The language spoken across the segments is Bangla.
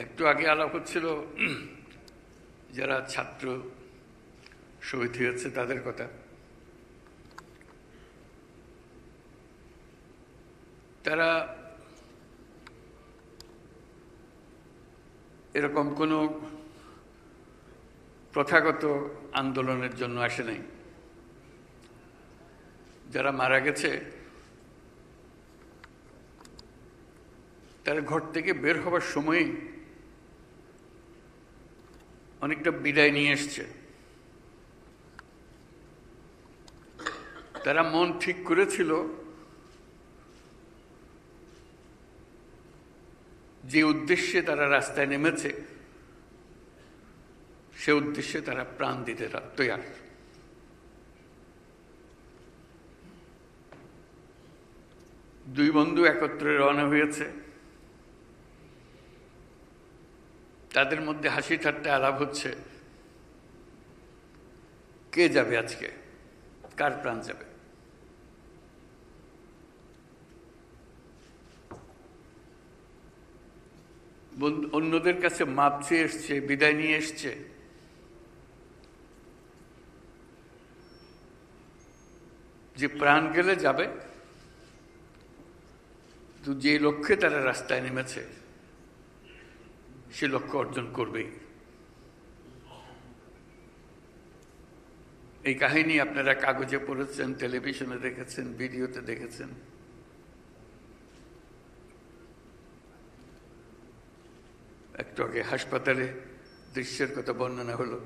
একটু আগে আলাপ হচ্ছিল যারা ছাত্র শহীদ হয়েছে তাদের কথা। তারা এরকম কোনো প্রথাগত আন্দোলনের জন্য আসে নাই। যারা মারা গেছে তারা ঘর থেকে বের হবার সময় অনেকটা বিদায় নিয়ে এসছে। তারা মন ঠিক করেছিল যে উদ্দেশ্যে তারা রাস্তায় নেমেছে সে উদ্দেশ্যে তারা প্রাণ দিতে তৈরি। দুই বন্ধু একত্রে রওনা হয়েছে। তাদের মধ্যে হাসি ঠাট্টা আলাপ হচ্ছে, কে যাবে আজকে, কার প্রাণ যাবে। অন্যদের কাছে মাপ চেয়ে এসছে, বিদায় নিয়ে এসছে। যে প্রাণ গেলে যাবে, তো যে লক্ষ্যে তারা রাস্তায় নেমেছে সে লক্ষ্য অর্জন করবেই। এই কাহিনী আপনারা কাগজে পড়েছেন, টেলিভিশনে দেখেছেন, ভিডিওতে দেখেছেন। একটু আগে হাসপাতালে দৃশ্যের কথা বর্ণনা হলো।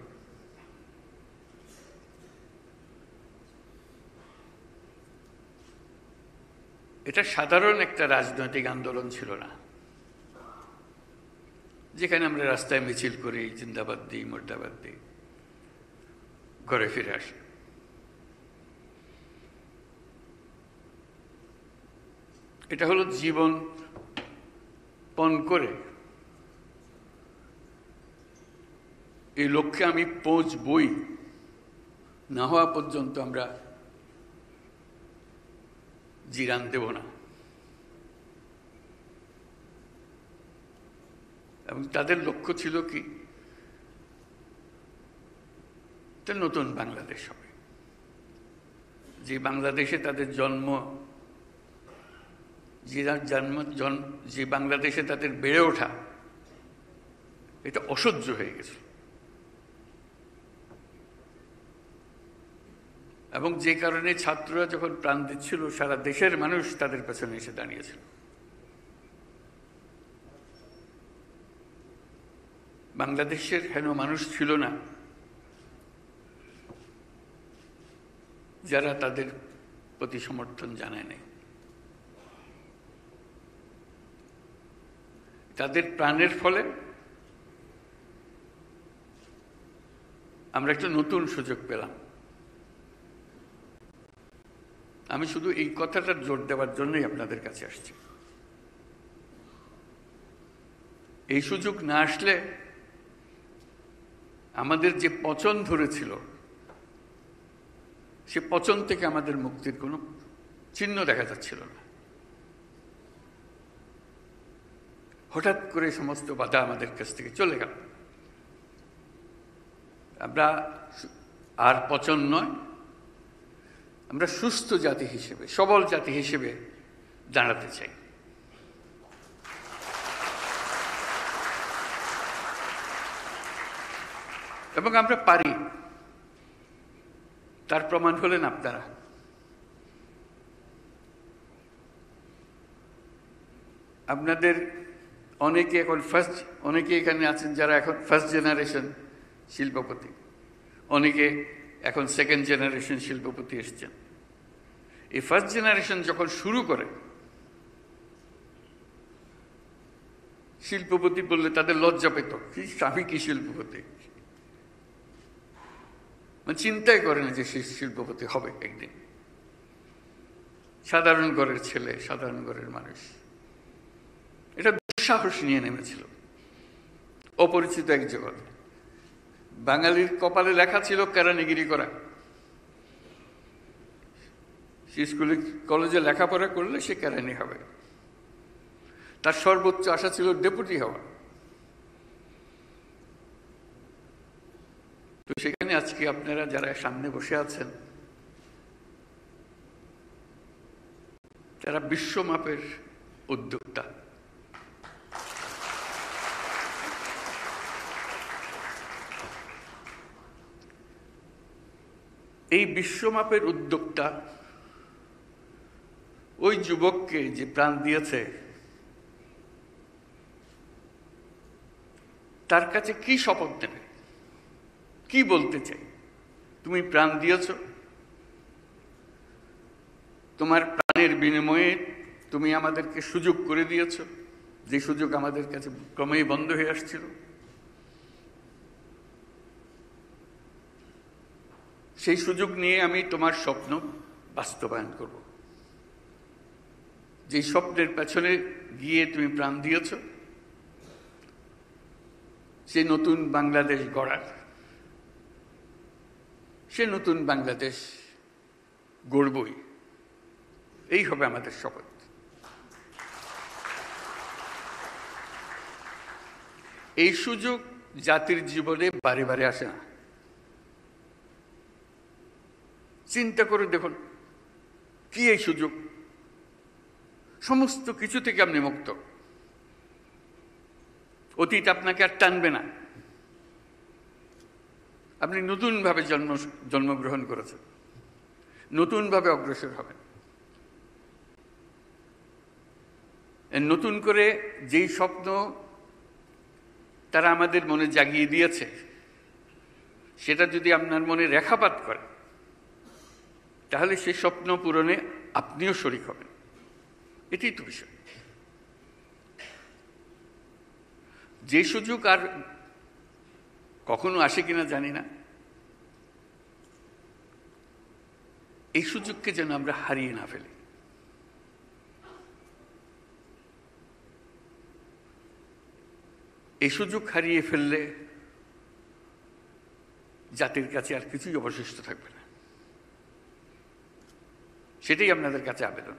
এটা সাধারণ একটা রাজনৈতিক আন্দোলন ছিল না, যেখানে আমরা রাস্তায় মিছিল করি, জিন্দাবাদ দিই, মুর্দাবাদ দিই, ঘরে ফিরে আসি। এটা হলো জীবন পণ করে এই লক্ষ্যে আমি পৌঁছবই না হওয়া পর্যন্ত আমরা জিরান দেব না। এবং তাদের লক্ষ্য ছিল কি, এটা নতুন বাংলাদেশ হবে, যে বাংলাদেশে তাদের জন্ম, যে বাংলাদেশে তাদের বেড়ে ওঠা, এটা অসহ্য হয়ে গেছে। এবং যে কারণে ছাত্ররা যখন প্রাণ দিচ্ছিল, সারা দেশের মানুষ তাদের পেছনে এসে দাঁড়িয়েছিল। বাংলাদেশের হেন মানুষ ছিল না যারা তাদের প্রতি সমর্থন জানায় নাই। তাদের প্রাণের ফলে আমরা একটা নতুন সুযোগ পেলাম। আমি শুধু এই কথাটা জোর দেওয়ার জন্যই আপনাদের কাছে আসছি। এই সুযোগ না আসলে আমাদের যে পচন ধরেছিল, সে পচন থেকে আমাদের মুক্তির কোনো চিহ্ন দেখা যাচ্ছিল না। হঠাৎ করে সমস্ত বাধা আমাদের কাছ থেকে চলে গেল। আমরা আর পচন নয়, আমরা সুস্থ জাতি হিসেবে, সবল জাতি হিসেবে দাঁড়াতে চাই। এবং আমরা পারি, তার প্রমাণ হলেন আপনারা। আপনাদের অনেকে এখন অনেকে এখানে আছেন যারা এখন ফার্স্ট জেনারেশন শিল্পপতি, অনেকে এখন সেকেন্ড জেনারেশন শিল্পপতি এসছেন। এই ফার্স্ট জেনারেশন যখন শুরু করে, শিল্পপতি বললে তাদের লজ্জা পেত, আমি কি শিল্পপতি, মানে চিন্তাই করে না যে সে শিল্পপতি হবে একদিন। সাধারণ ঘরের ছেলে, সাধারণ ঘরের মানুষ, এটা দুঃসাহস নিয়ে নেমেছিল অপরিচিত এক জগৎ। বাঙালির কপালে লেখা ছিল কেরানিগিরি করা। সে স্কুলে কলেজে লেখাপড়া করলে সে কেরানি হবে। তার সর্বোচ্চ আশা ছিল ডেপুটি হওয়া। আজকে আপনারা যারা সামনে বসে আছেন তারা বিশ্বমাপের উদ্যোক্তা। এই বিশ্বমাপের উদ্যোক্তা ওই যুবককে যে প্রাণ দিয়েছে তার কাছে কি শপথ নেবে, কি বলতে চাই? তুমি প্রাণ দিয়েছ, তোমার প্রাণের বিনিময়ে তুমি আমাদেরকে সুযোগ করে দিয়েছ, যে সুযোগ আমাদের কাছে ক্রমেই বন্ধ হয়ে আসছিল। সেই সুযোগ নিয়ে আমি তোমার স্বপ্ন বাস্তবায়ন করব। যে স্বপ্নের পেছনে গিয়ে তুমি প্রাণ দিয়েছ, সে নতুন বাংলাদেশ গড়ার, সে নতুন বাংলাদেশ গড়বই। এই হবে আমাদের শপথ। এই সুযোগ জাতির জীবনে বারে বারে আসে না। চিন্তা করে দেখুন, কি এই সুযোগ? সমস্ত কিছু থেকে আপনি মুক্ত। অতীত আপনাকে আর টানবে না। আপনি নতুনভাবে জন্মগ্রহণ করেছেন, নতুনভাবে অগ্রসর হবেন। নতুন করে যেই স্বপ্ন তারা আমাদের মনে জাগিয়ে দিয়েছে, সেটা যদি আপনার মনে রেখাপাত করে, তাহলে সেই স্বপ্ন পূরণে আপনিও শরীক হবেন। এটাই তো বিষয়। যে সুযোগ আর কখনো আসে কিনা জানি না, এই সুযোগকে যেন আমরা হারিয়ে না ফেলি। এই সুযোগ হারিয়ে ফেললে জাতির কাছে আর কিছুই অবশিষ্ট থাকবে না। সেটাই আপনাদের কাছে আবেদন।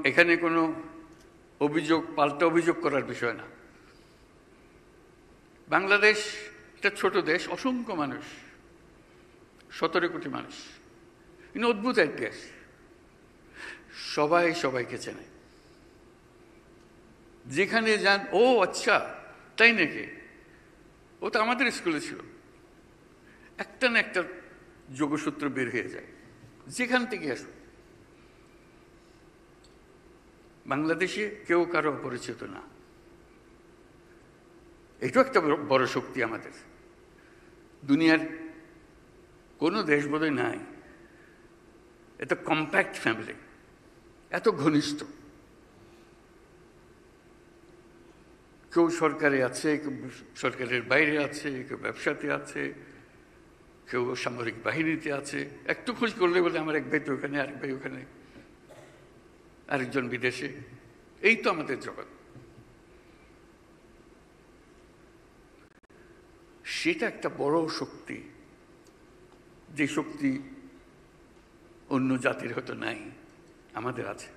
এখানে কোনো অভিযোগ, পাল্টা অভিযোগ করার বিষয় না। বাংলাদেশ একটা ছোট দেশ, অসংখ্য মানুষ, 17 কোটি মানুষ। অদ্ভুত এক দেশ, সবাই সবাইকে চেনে। যেখানে যান, ও আচ্ছা তাই নাকি, ও তো আমাদের স্কুলে ছিল, একটা না একটা যোগসূত্র বের হয়ে যায় যেখান থেকে আসবে। বাংলাদেশে কেউ কারো অপরিচিত না। এটাও একটা বড় শক্তি আমাদের। দুনিয়ার কোনো দেশ বোধহয় নাই এত কম্প্যাক্ট ফ্যামিলি, এত ঘনিষ্ঠ। কেউ সরকারে আছে, কেউ সরকারের বাইরে আছে, কেউ ব্যবসাতে আছে, কেউ সামরিক বাহিনীতে আছে। একটু খোঁজ করলে বলে আমার এক ভাই তো ওখানে, আরেক ভাই ওখানে, আরেকজন বিদেশে। এই তো আমাদের জগৎ। সেটা একটা বড় শক্তি, যে শক্তি অন্য জাতির হয়তো নাই, আমাদের আছে।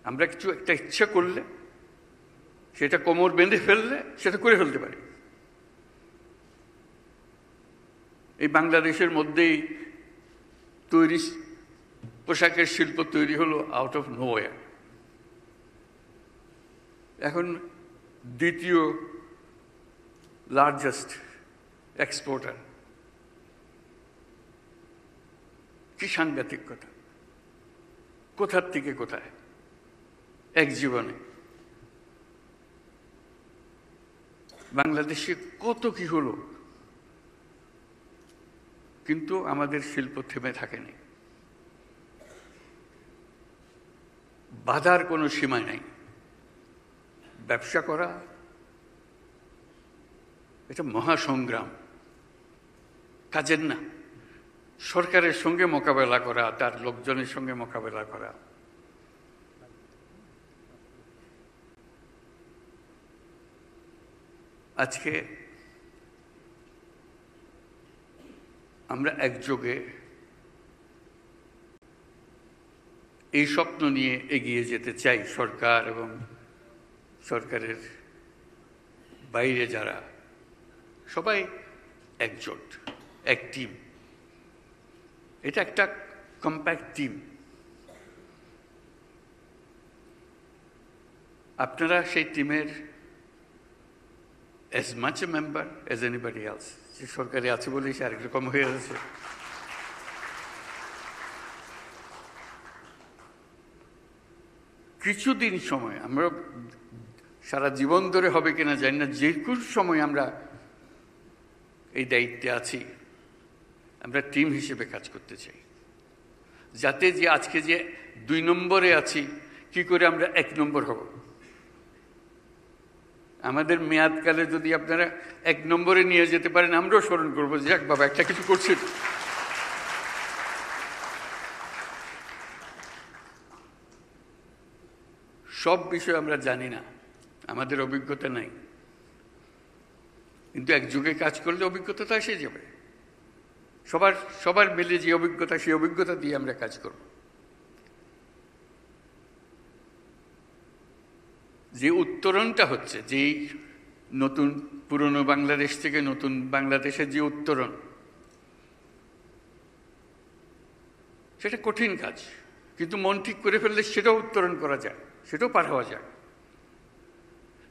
আমরা কিছু একটা ইচ্ছা করলে, সেটা কোমর বেঁধে ফেললে সেটা করে ফেলতে পারি। এই বাংলাদেশের মধ্যেই তৈরি পোশাকের শিল্প তৈরি হলো আউট অফ নোওয়্যার। এখন দ্বিতীয় লার্জেস্ট এক্সপোর্টার। কি সাংঘাতিক কথা! কোথার থেকে কোথায় এক জীবনে। বাংলাদেশে কত কি হলো, কিন্তু আমাদের শিল্প থেমে থাকেনি। বাধার কোনো সীমা নাই। ব্যবসা করা এটা মহাসংগ্রাম, কাজের না। সরকারের সঙ্গে মোকাবেলা করা, তার লোকজনের সঙ্গে মোকাবেলা করা। আজকে আমরা একযোগে এই স্বপ্ন নিয়ে এগিয়ে যেতে চাই। সরকার এবং সরকারের বাইরে যারা সবাই একজোট, এক টিম। এটা একটা কম্প্যাক্ট টিম। আপনারা সেই টিমের as much a member as anybody else। যে সরকারি আছে বলেই সে আরেক রকম হয়ে আছে। কিছুদিন সময়, আমরা সারা জীবন ধরে হবে কিনা জানি না, যে কোন সময় আমরা এই দায়িত্বে আছি, আমরা টিম হিসেবে কাজ করতে চাই, যাতে যে আজকে যে 2 নম্বরে আছি, কি করে আমরা 1 নম্বর হব। আমাদের মেয়াদকালে যদি আপনারা 1 নম্বরে নিয়ে যেতে পারেন, আমরাও স্মরণ করবো যে যাক বাবা একটা কিছু করছি। সব বিষয় আমরা জানি না, আমাদের অভিজ্ঞতা নাই, কিন্তু একযোগে কাজ করলে অভিজ্ঞতা তো এসে যাবে। সবার মিলে যে অভিজ্ঞতা, সেই অভিজ্ঞতা দিয়ে আমরা কাজ করব। যে উত্তরণটা হচ্ছে, যেই নতুন পুরনো বাংলাদেশ থেকে নতুন বাংলাদেশের যে উত্তরণ, সেটা কঠিন কাজ, কিন্তু মন ঠিক করে ফেললে সেটাও উত্তরণ করা যায়, সেটাও পার হওয়া যায়।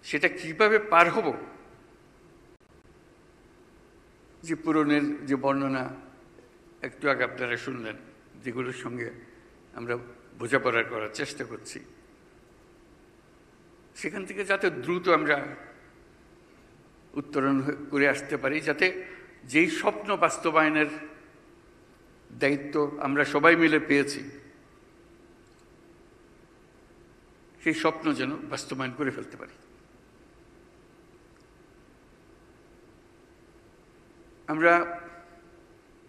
সেটা কিভাবে পার হব, যে পুরনের যে বর্ণনা একটু আগে আপনারা শুনলেন, যেগুলোর সঙ্গে আমরা বোঝাপড়া করার চেষ্টা করছি, সেখান থেকে যাতে দ্রুত আমরা উত্তরণ করে আসতে পারি, যাতে যেই স্বপ্ন বাস্তবায়নের দায়িত্ব আমরা সবাই মিলে পেয়েছি, সেই স্বপ্ন যেন বাস্তবায়ন করে ফেলতে পারি। আমরা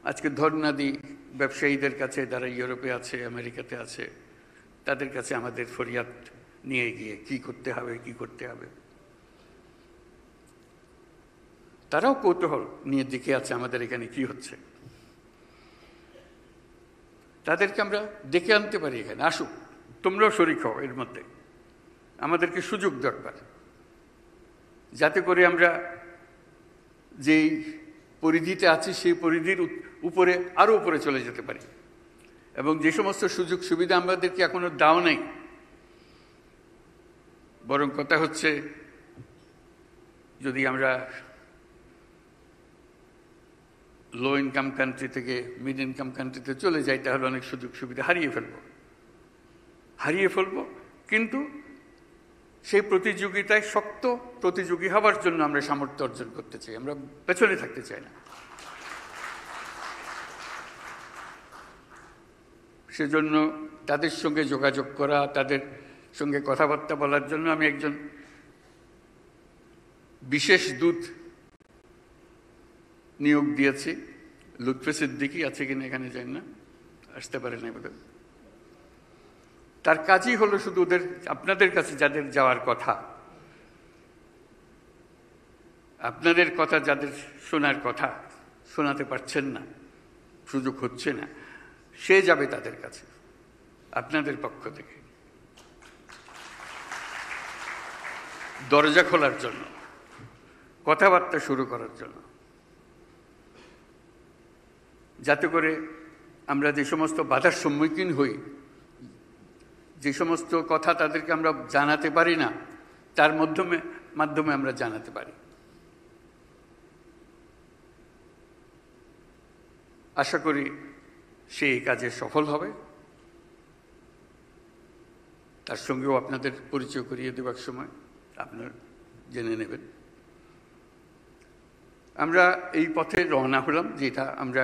আজকে ধর্ণা দিই ব্যবসায়ীদের কাছে, যারা ইউরোপে আছে, আমেরিকাতে আছে, তাদের কাছে আমাদের ফরিয়াদ নিয়ে গিয়ে কি করতে হবে, কি করতে হবে। তারাও কৌতূহল নিয়ে দেখে আছে আমাদের এখানে কি হচ্ছে। তাদেরকে আমরা ডেকে আনতে পারি, এখানে আসুক, তোমরাও শরিক হও এর মধ্যে। আমাদেরকে সুযোগ দরকার, যাতে করে আমরা যেই পরিধিতে আছি সেই পরিধির উপরে, আরো উপরে চলে যেতে পারি। এবং যে সমস্ত সুযোগ সুবিধা আমাদেরকে এখনো দাও নাই, বরং কথা হচ্ছে যদি আমরা লো ইনকাম কান্ট্রি থেকে মিড ইনকাম কান্ট্রিতে চলে যাই, তাহলে অনেক সুযোগ সুবিধা হারিয়ে ফেলবো। কিন্তু সেই প্রতিযোগিতায় শক্ত প্রতিযোগী হওয়ার জন্য আমরা সামর্থ্য অর্জন করতে চাই, আমরা পেছনে থাকতে চাই না। সেজন্য তাদের সঙ্গে যোগাযোগ করা, তাদের সঙ্গে কথাবার্তা বলার জন্য আমি একজন বিশেষ দূত নিয়োগ দিয়েছি। লুৎফে সিদ্দিকী আছে কিনা এখানে, জানি না, আসতে পারে না বোধহয়। তার কাজই হলো শুধু ওদের, আপনাদের কাছে যাদের যাওয়ার কথা, আপনাদের কথা যাদের শোনার কথা, শোনাতে পারছেন না, সুযোগ হচ্ছে না, সে যাবে তাদের কাছে আপনাদের পক্ষ থেকে, দরজা খোলার জন্য, কথাবার্তা শুরু করার জন্য, যাতে করে আমরা যে সমস্ত বাধার সম্মুখীন হই, যে সমস্ত কথা তাদেরকে আমরা জানাতে পারি না, তার মাধ্যমে আমরা জানাতে পারি। আশা করি সে এই কাজে সফল হবে। তার সঙ্গেও আপনাদের পরিচয় করিয়ে দেওয়ার সময় আপনারা জেনে নেবেন। আমরা এই পথে রওনা হলাম, যেটা আমরা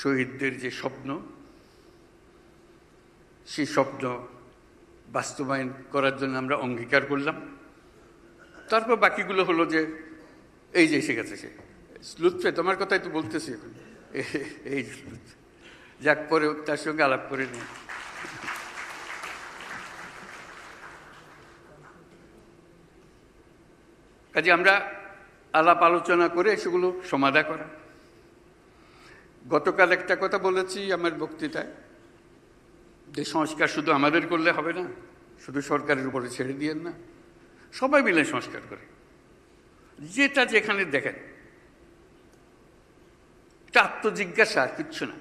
শহীদদের যে স্বপ্ন, সেই স্বপ্ন বাস্তবায়ন করার জন্য আমরা অঙ্গীকার করলাম। তারপর বাকিগুলো হলো যে এই যে এসে গেছে সে লুৎফে, তোমার কথাই তো বলতেছি এখন, এই যাক, পরে তার সঙ্গে আলাপ করে নিই। কাজে আমরা আলাপ আলোচনা করে সেগুলো সমাধা করা। গতকাল একটা কথা বলেছি আমার বক্তৃতায়, যে সংস্কার শুধু আমাদের করলে হবে না, শুধু সরকারের উপরে ছেড়ে দিয়েন না, সবাই মিলে সংস্কার করে। যেটা যেখানে দেখেন, এটা আত্মজিজ্ঞাসা, আর কিচ্ছু না।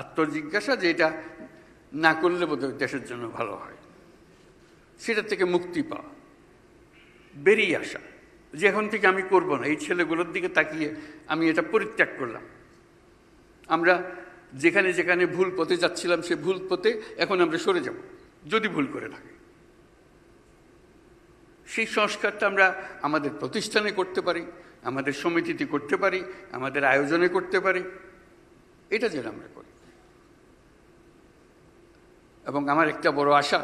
আত্মজিজ্ঞাসা যে এটা না করলে বোধহয় দেশের জন্য ভালো হয়, সেটা থেকে মুক্তি পাওয়া, বেরিয়ে আসা যে এখন থেকে আমি করব না। এই ছেলেগুলোর দিকে তাকিয়ে আমি এটা পরিত্যাগ করলাম। আমরা যেখানে যেখানে ভুল পথে যাচ্ছিলাম সে ভুল পথে এখন আমরা সরে যাব যদি ভুল করে থাকি। সেই সংস্কারটা আমরা আমাদের প্রতিষ্ঠানে করতে পারি, আমাদের সমিতিতে করতে পারি, আমাদের আয়োজনে করতে পারি, এটা যেন আমরা করি। এবং আমার একটা বড় আশা,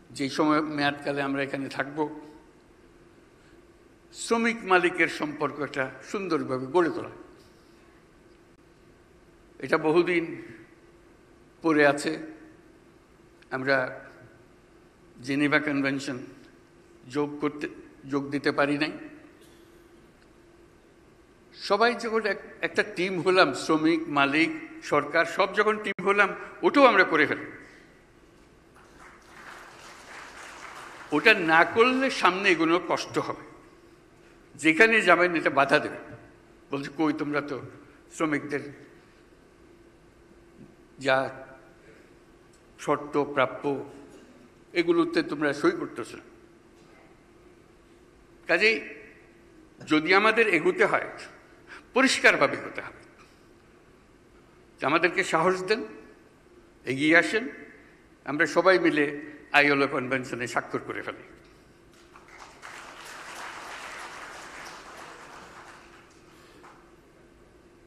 যেই সময় মেয়াদকালে আমরা এখানে থাকব, শ্রমিক মালিকের সম্পর্কটা সুন্দরভাবে গড়ে তোলা। এটা বহুদিন পড়ে আছে। আমরা জেনেভা কনভেনশন যোগ দিতে পারি নাই। সবাই যখন একটা টিম হলাম, শ্রমিক মালিক সরকার সব যখন টিম হলাম, ওটাও আমরা করে ফেলি। ওটা না করলে সামনে এগুলো কষ্ট হবে। যেখানে যাবেন এটা বাধা দেবে, বলছে কই তোমরা তো শ্রমিকদের যা শর্ত প্রাপ্য এগুলোতে তোমরা সই করতেছ না। কাজেই যদি আমাদের এগোতে হয়, পরিষ্কারভাবে এগোতে হবে। আমাদেরকে সাহস দেন, এগিয়ে আসেন, আমরা সবাই মিলে আইএলও কনভেনশনে স্বাক্ষর করে ফেলি।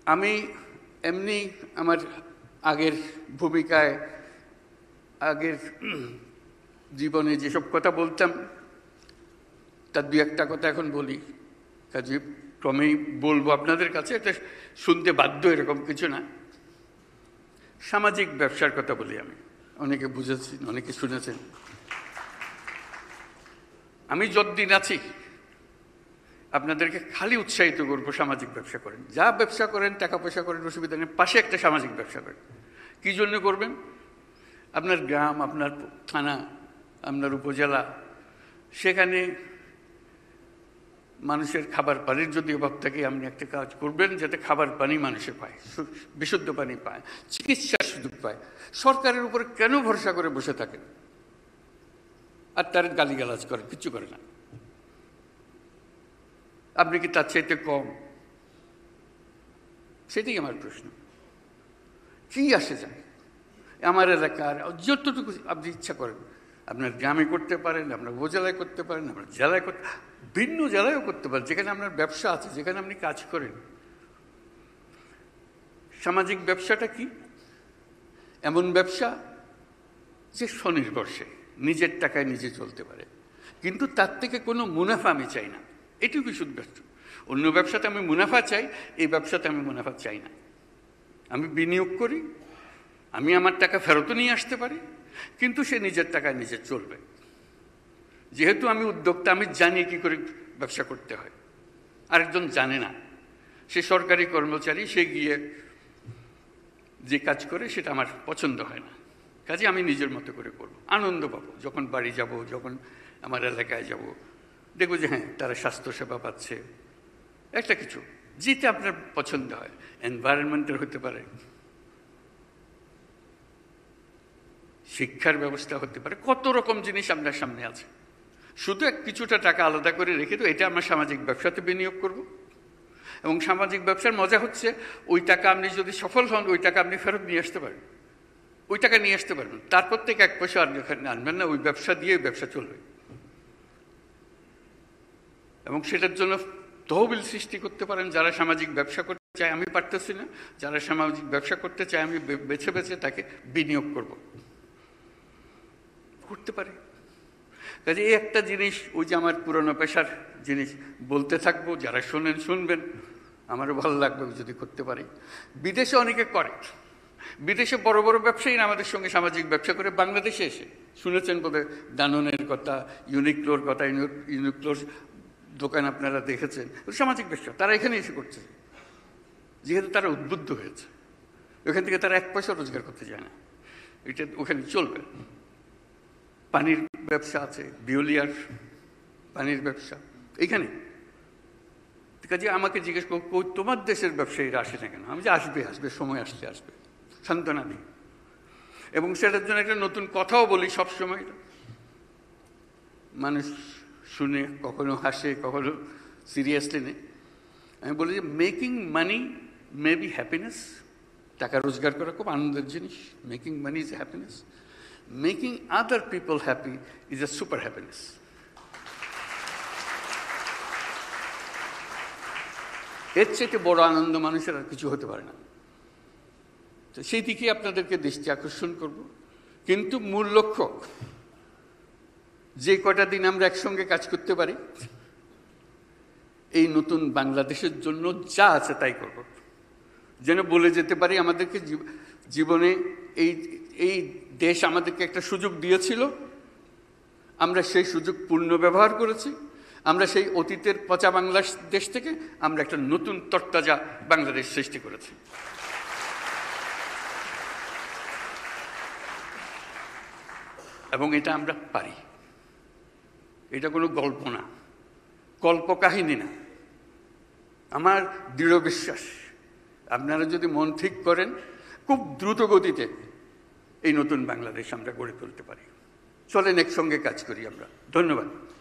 আমি এমনি আমার আগের ভূমিকায়, আগের জীবনে যেসব কথা বলতাম তার দু একটা কথা এখন বলি। কাজে ক্রমেই বলবো আপনাদের কাছে, এটা শুনতে বাধ্য এরকম কিছু না। সামাজিক ব্যবসার কথা বলি আমি, অনেকে বুঝেছেন, অনেকে শুনেছেন। আমি যতদিন আছি আপনাদেরকে খালি উৎসাহিত করবো, সামাজিক ব্যবসা করেন। যা ব্যবসা করেন, টাকা পয়সা করেন, অসুবিধা নেই, পাশে একটা সামাজিক ব্যবসা করেন। কী জন্য করবেন? আপনার গ্রাম, আপনার থানা, আপনার উপজেলা, সেখানে মানুষের খাবার পানির যদি অভাব থাকে, আপনি একটা কাজ করবেন যাতে খাবার পানি মানুষে পায়, বিশুদ্ধ পানি পায়, চিকিৎসার সুযোগ পায়। সরকারের উপরে কেন ভরসা করে বসে থাকেন আর তার গালিগালাজ করেন? কিচ্ছু করে না। আপনি কি তার চাইতে কম? সেটাই আমার প্রশ্ন। কি আসে যায়? আমার এলাকার যতটুকু আপনি ইচ্ছা করেন, আপনার গ্রামে করতে পারেন, আপনার উপজেলায় করতে পারেন, আপনার জেলায় করতে, ভিন্ন জেলায়ও করতে পারেন, যেখানে আপনার ব্যবসা আছে, যেখানে আপনি কাজ করেন। সামাজিক ব্যবসাটা কি? এমন ব্যবসা যে স্বনির্ভরশীল, নিজের টাকায় নিজে চলতে পারে, কিন্তু তার থেকে কোনো মুনাফা আমি চাই না। এটুকু শুধু ব্যবসা। অন্য ব্যবসাতে আমি মুনাফা চাই, এই ব্যবসাতে আমি মুনাফা চাই না। আমি বিনিয়োগ করি, আমি আমার টাকা ফেরতও নিয়ে আসতে পারি, কিন্তু সে নিজের টাকায় নিজে চলবে। যেহেতু আমি উদ্যোক্তা, আমি জানি কি করে ব্যবসা করতে হয়, আরেকজন জানে না। সে সরকারি কর্মচারী, সে গিয়ে যে কাজ করে সেটা আমার পছন্দ হয় না। কাজে আমি নিজের মতো করে করব, আনন্দ পাবো। যখন বাড়ি যাব, যখন আমার এলাকায় যাব, দেখবো যে হ্যাঁ তারা স্বাস্থ্যসেবা পাচ্ছে, একটা কিছু যেটা আপনার পছন্দ হয়। এনভায়রনমেন্টের হতে পারে, শিক্ষার ব্যবস্থা হতে পারে, কত রকম জিনিস আপনার সামনে আছে। শুধু কিছুটা টাকা আলাদা করে রেখে তো এটা আমরা সামাজিক ব্যবসাতে বিনিয়োগ করব। এবং সামাজিক ব্যবসার মজা হচ্ছে, ওই টাকা আপনি যদি সফল হন, ওই টাকা আপনি ফেরত নিয়ে আসতে পারেন, ওই টাকা নিয়ে আসতে পারবেন। তারপর থেকে এক পয়সা আর আনবেন না, ওই ব্যবসা দিয়ে ব্যবসা চলবে। এবং সেটার জন্য তহবিল সৃষ্টি করতে পারেন। যারা সামাজিক ব্যবসা করতে চায়, আমি পারতেছি না, যারা সামাজিক ব্যবসা করতে চায় আমি বেছে বেছে তাকে বিনিয়োগ করব, করতে পারে। কাজে এই একটা জিনিস, ওই যে আমার পুরনো পেশার জিনিস বলতে থাকবো, যারা শোনেন শুনবেন, আমারও ভালো লাগবে যদি করতে পারি। বিদেশে অনেকে করে, বিদেশে বড় বড় ব্যবসায়ীরা আমাদের সঙ্গে সামাজিক ব্যবসা করে বাংলাদেশে এসে, শুনেছেন বোধহয় দাননের কথা, ইউনিক্লোর কথা, ইউনিক্লোর দোকান আপনারা দেখেছেন, সামাজিক ব্যবসা তারা এখানে এসে করছে, যেহেতু তারা উদ্বুদ্ধ হয়েছে। ওখান থেকে তারা এক পয়সা রোজগার করতে যায় না, এটা ওখানে চলবে। পানির ব্যবসা আছে, বিওলিয়ার পানির ব্যবসা, এইখানে কাজে আমাকে জিজ্ঞেস করো কই তোমার দেশের ব্যবসায়ীরা আসে না কেন? আমি যে আসবে আসবে, সময় আসলে আসবে, সান্ত্বনা দিই। এবং সেটার জন্য একটা নতুন কথাও বলি সবসময়। মানুষ শুনে কখনো হাসে, কখনো সিরিয়াসলি নেই। আমি বলি যে making money may be happiness, টাকা রোজগার করা খুব আনন্দের জিনিস, making money is happiness, making other people happy is a super happiness. এর চেয়ে বড় আনন্দ মানুষের আর কিছু হতে পারে না। তো সেই দিকে আপনাদেরকে দৃষ্টি আকর্ষণ করব। কিন্তু মূল লক্ষ্য, যে কটা দিন আমরা একসঙ্গে কাজ করতে পারি, এই নতুন বাংলাদেশের জন্য যা আছে তাই করব, যেন বলে যেতে পারি আমাদেরকে জীবনে এই দেশ আমাদেরকে একটা সুযোগ দিয়েছিল, আমরা সেই সুযোগ পূর্ণ ব্যবহার করেছি। আমরা সেই অতীতের পচা বাংলাদেশ থেকে আমরা একটা নতুন তরতাজা বাংলাদেশ সৃষ্টি করেছি। এবং এটা আমরা পারি। এটা কোনো গল্প না, কল্পকাহিনী না। আমার দৃঢ় বিশ্বাস, আপনারা যদি মন ঠিক করেন, খুব দ্রুত গতিতে এই নতুন বাংলাদেশ আমরা গড়ে তুলতে পারি। চলেন একসঙ্গে কাজ করি আমরা। ধন্যবাদ।